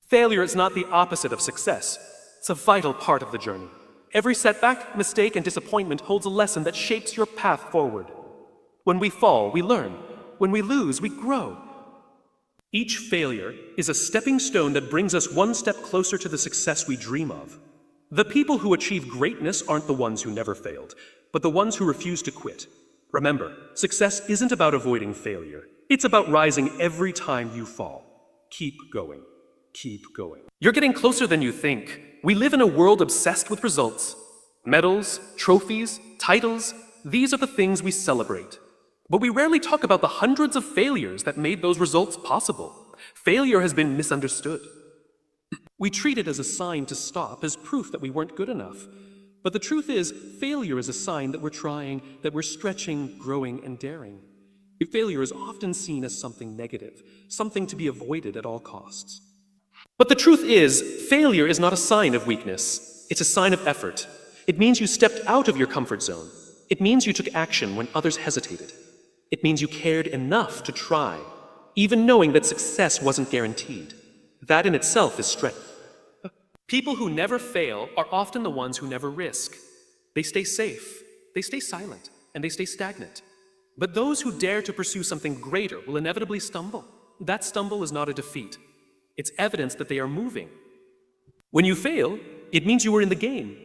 Failure is not the opposite of success. It's a vital part of the journey. Every setback, mistake, and disappointment holds a lesson that shapes your path forward. When we fall, we learn. When we lose, we grow. Each failure is a stepping stone that brings us one step closer to the success we dream of. The people who achieve greatness aren't the ones who never failed, but the ones who refuse to quit. Remember, success isn't about avoiding failure. It's about rising every time you fall. Keep going. Keep going. You're getting closer than you think. We live in a world obsessed with results. Medals, trophies, titles, these are the things we celebrate. But we rarely talk about the hundreds of failures that made those results possible. Failure has been misunderstood. We treat it as a sign to stop, as proof that we weren't good enough. But the truth is, failure is a sign that we're trying, that we're stretching, growing, and daring. Failure is often seen as something negative, something to be avoided at all costs. But the truth is, failure is not a sign of weakness. It's a sign of effort. It means you stepped out of your comfort zone. It means you took action when others hesitated. It means you cared enough to try, even knowing that success wasn't guaranteed. That in itself is strength. People who never fail are often the ones who never risk. They stay safe, they stay silent, and they stay stagnant. But those who dare to pursue something greater will inevitably stumble. That stumble is not a defeat. It's evidence that they are moving. When you fail, it means you were in the game.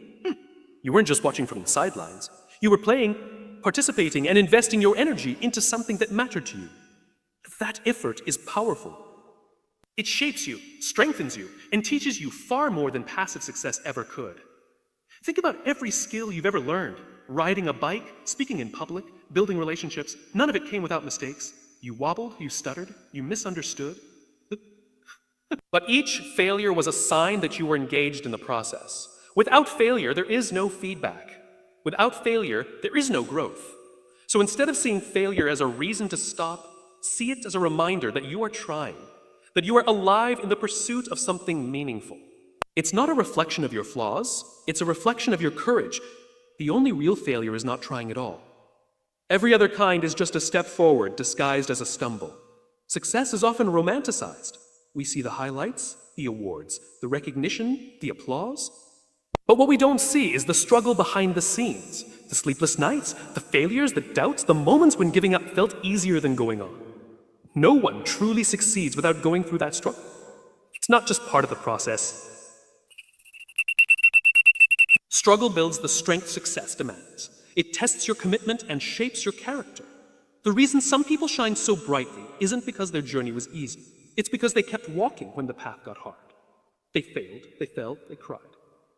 You weren't just watching from the sidelines. You were playing, participating, and investing your energy into something that mattered to you. That effort is powerful. It shapes you, strengthens you, and teaches you far more than passive success ever could. Think about every skill you've ever learned. Riding a bike, speaking in public, building relationships, none of it came without mistakes. You wobbled, you stuttered, you misunderstood. But each failure was a sign that you were engaged in the process. Without failure, there is no feedback. Without failure, there is no growth. So instead of seeing failure as a reason to stop, see it as a reminder that you are trying, that you are alive in the pursuit of something meaningful. It's not a reflection of your flaws, it's a reflection of your courage. The only real failure is not trying at all. Every other kind is just a step forward disguised as a stumble. Success is often romanticized. We see the highlights, the awards, the recognition, the applause. But what we don't see is the struggle behind the scenes, the sleepless nights, the failures, the doubts, the moments when giving up felt easier than going on. No one truly succeeds without going through that struggle. It's not just part of the process. Struggle builds the strength success demands. It tests your commitment and shapes your character. The reason some people shine so brightly isn't because their journey was easy. It's because they kept walking when the path got hard. They failed, they fell, they cried,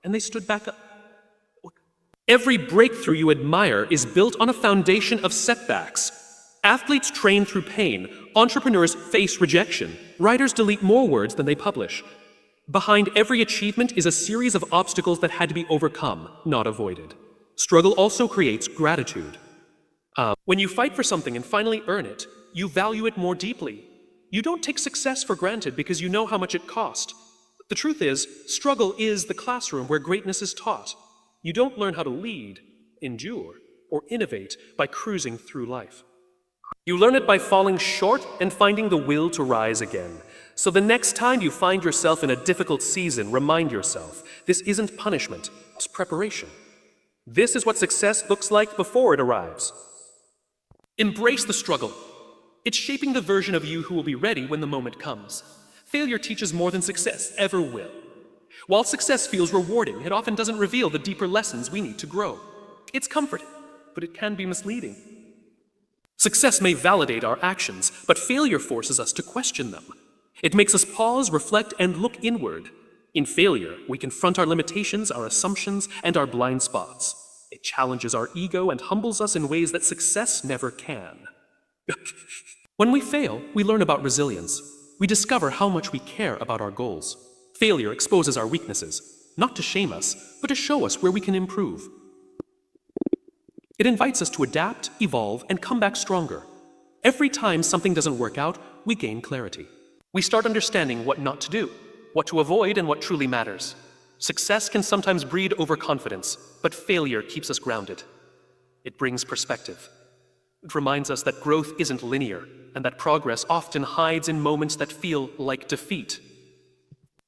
and they stood back up. Every breakthrough you admire is built on a foundation of setbacks. Athletes train through pain. Entrepreneurs face rejection. Writers delete more words than they publish. Behind every achievement is a series of obstacles that had to be overcome, not avoided. Struggle also creates gratitude. When you fight for something and finally earn it, you value it more deeply. You don't take success for granted because you know how much it cost. The truth is, struggle is the classroom where greatness is taught. You don't learn how to lead, endure, or innovate by cruising through life. You learn it by falling short and finding the will to rise again. So the next time you find yourself in a difficult season, remind yourself, this isn't punishment, it's preparation. This is what success looks like before it arrives. Embrace the struggle. It's shaping the version of you who will be ready when the moment comes. Failure teaches more than success ever will. While success feels rewarding, it often doesn't reveal the deeper lessons we need to grow. It's comforting, but it can be misleading. Success may validate our actions, but failure forces us to question them. It makes us pause, reflect, and look inward. In failure, we confront our limitations, our assumptions, and our blind spots. It challenges our ego and humbles us in ways that success never can. When we fail, we learn about resilience. We discover how much we care about our goals. Failure exposes our weaknesses, not to shame us, but to show us where we can improve. It invites us to adapt, evolve, and come back stronger. Every time something doesn't work out, we gain clarity. We start understanding what not to do, what to avoid, and what truly matters. Success can sometimes breed overconfidence, but failure keeps us grounded. It brings perspective. It reminds us that growth isn't linear, and that progress often hides in moments that feel like defeat.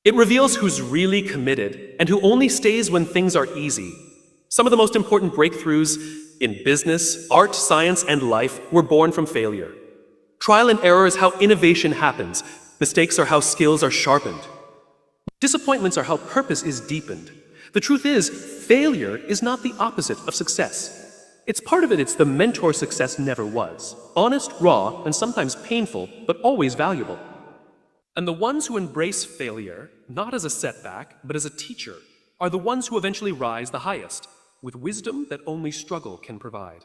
It reveals who's really committed and who only stays when things are easy. Some of the most important breakthroughs in business, art, science, and life were born from failure. Trial and error is how innovation happens. Mistakes are how skills are sharpened. Disappointments are how purpose is deepened. The truth is, failure is not the opposite of success. It's part of it, it's the mentor success never was. Honest, raw, and sometimes painful, but always valuable. And the ones who embrace failure, not as a setback, but as a teacher, are the ones who eventually rise the highest, with wisdom that only struggle can provide.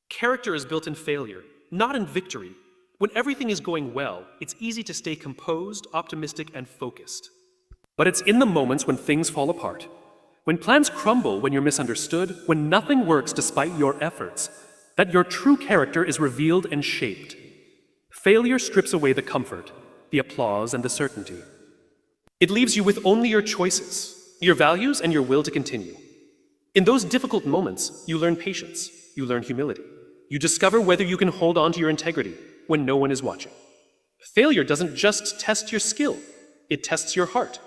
Character is built in failure, not in victory. When everything is going well, it's easy to stay composed, optimistic, and focused. But it's in the moments when things fall apart, when plans crumble, when you're misunderstood, when nothing works despite your efforts, that your true character is revealed and shaped. Failure strips away the comfort, the applause, and the certainty. It leaves you with only your choices, your values, and your will to continue. In those difficult moments, you learn patience, you learn humility. You discover whether you can hold on to your integrity when no one is watching. Failure doesn't just test your skill, it tests your heart.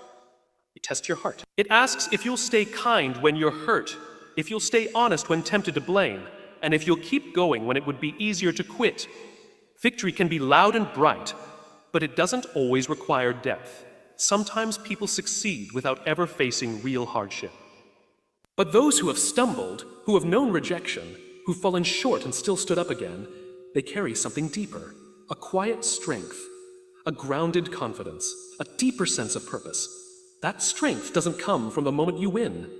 It tests your heart. It asks if you'll stay kind when you're hurt, if you'll stay honest when tempted to blame, and if you'll keep going when it would be easier to quit. Victory can be loud and bright, but it doesn't always require depth. Sometimes people succeed without ever facing real hardship. But those who have stumbled, who have known rejection, who've fallen short and still stood up again, they carry something deeper, a quiet strength, a grounded confidence, a deeper sense of purpose. That strength doesn't come from the moment you win.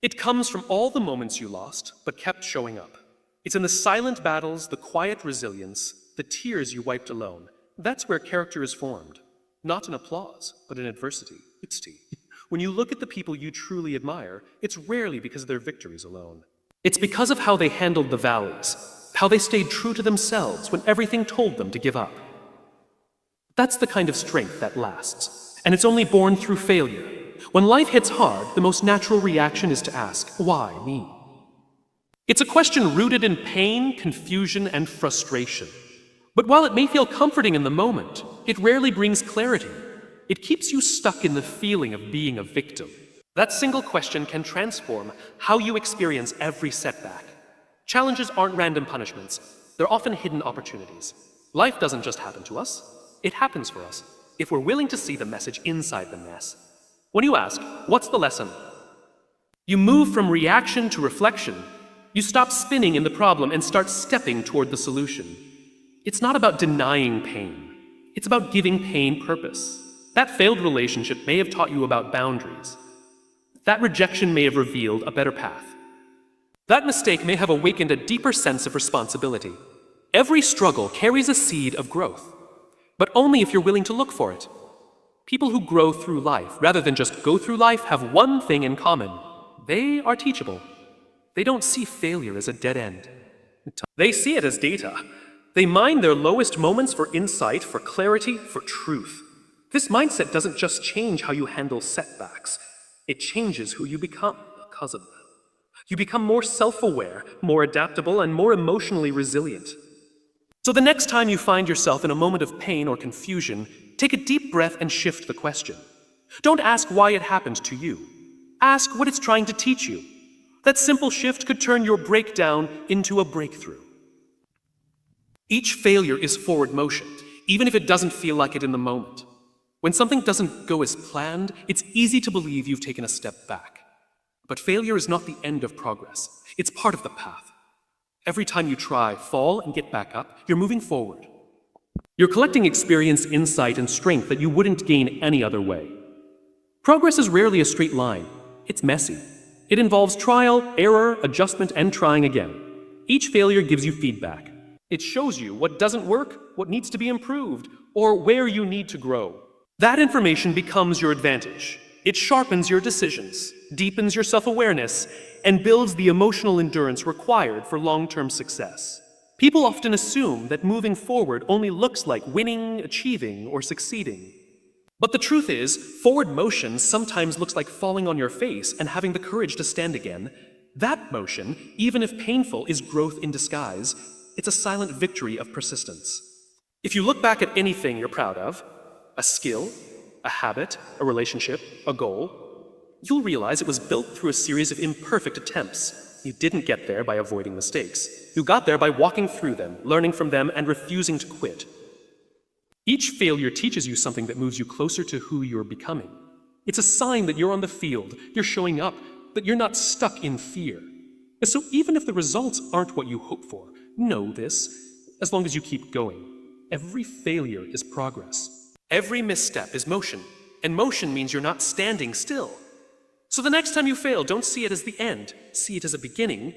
It comes from all the moments you lost, but kept showing up. It's in the silent battles, the quiet resilience, the tears you wiped alone. That's where character is formed. Not in applause, but in adversity. When you look at the people you truly admire, it's rarely because of their victories alone. It's because of how they handled the valleys, how they stayed true to themselves when everything told them to give up. That's the kind of strength that lasts, and it's only born through failure. When life hits hard, the most natural reaction is to ask, why me? It's a question rooted in pain, confusion, and frustration. But while it may feel comforting in the moment, it rarely brings clarity. It keeps you stuck in the feeling of being a victim. That single question can transform how you experience every setback. Challenges aren't random punishments. They're often hidden opportunities. Life doesn't just happen to us. It happens for us, if we're willing to see the message inside the mess. When you ask, what's the lesson? You move from reaction to reflection. You stop spinning in the problem and start stepping toward the solution. It's not about denying pain. It's about giving pain purpose. That failed relationship may have taught you about boundaries. That rejection may have revealed a better path. That mistake may have awakened a deeper sense of responsibility. Every struggle carries a seed of growth, but only if you're willing to look for it. People who grow through life, rather than just go through life, have one thing in common. They are teachable. They don't see failure as a dead end. They see it as data. They mine their lowest moments for insight, for clarity, for truth. This mindset doesn't just change how you handle setbacks. It changes who you become because of them. You become more self-aware, more adaptable, and more emotionally resilient. So the next time you find yourself in a moment of pain or confusion, take a deep breath and shift the question. Don't ask why it happened to you. Ask what it's trying to teach you. That simple shift could turn your breakdown into a breakthrough. Each failure is forward motion, even if it doesn't feel like it in the moment. When something doesn't go as planned, it's easy to believe you've taken a step back. But failure is not the end of progress. It's part of the path. Every time you try, fall, and get back up, you're moving forward. You're collecting experience, insight, and strength that you wouldn't gain any other way. Progress is rarely a straight line. It's messy. It involves trial, error, adjustment, and trying again. Each failure gives you feedback. It shows you what doesn't work, what needs to be improved, or where you need to grow. That information becomes your advantage. It sharpens your decisions, deepens your self-awareness, and builds the emotional endurance required for long-term success. People often assume that moving forward only looks like winning, achieving, or succeeding. But the truth is, forward motion sometimes looks like falling on your face and having the courage to stand again. That motion, even if painful, is growth in disguise. It's a silent victory of persistence. If you look back at anything you're proud of, a skill, a habit, a relationship, a goal, you'll realize it was built through a series of imperfect attempts. You didn't get there by avoiding mistakes. You got there by walking through them, learning from them, and refusing to quit. Each failure teaches you something that moves you closer to who you're becoming. It's a sign that you're on the field, you're showing up, that you're not stuck in fear. And so even if the results aren't what you hope for, know this, as long as you keep going. Every failure is progress. Every misstep is motion, and motion means you're not standing still. So the next time you fail, don't see it as the end. See it as a beginning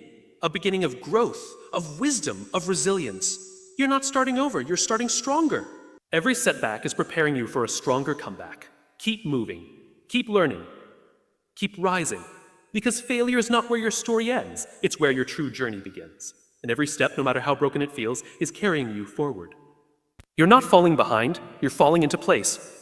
of growth, of wisdom, of resilience. You're not starting over, you're starting stronger. Every setback is preparing you for a stronger comeback. Keep moving, keep learning, keep rising. Because failure is not where your story ends, it's where your true journey begins. And every step, no matter how broken it feels, is carrying you forward. You're not falling behind, you're falling into place.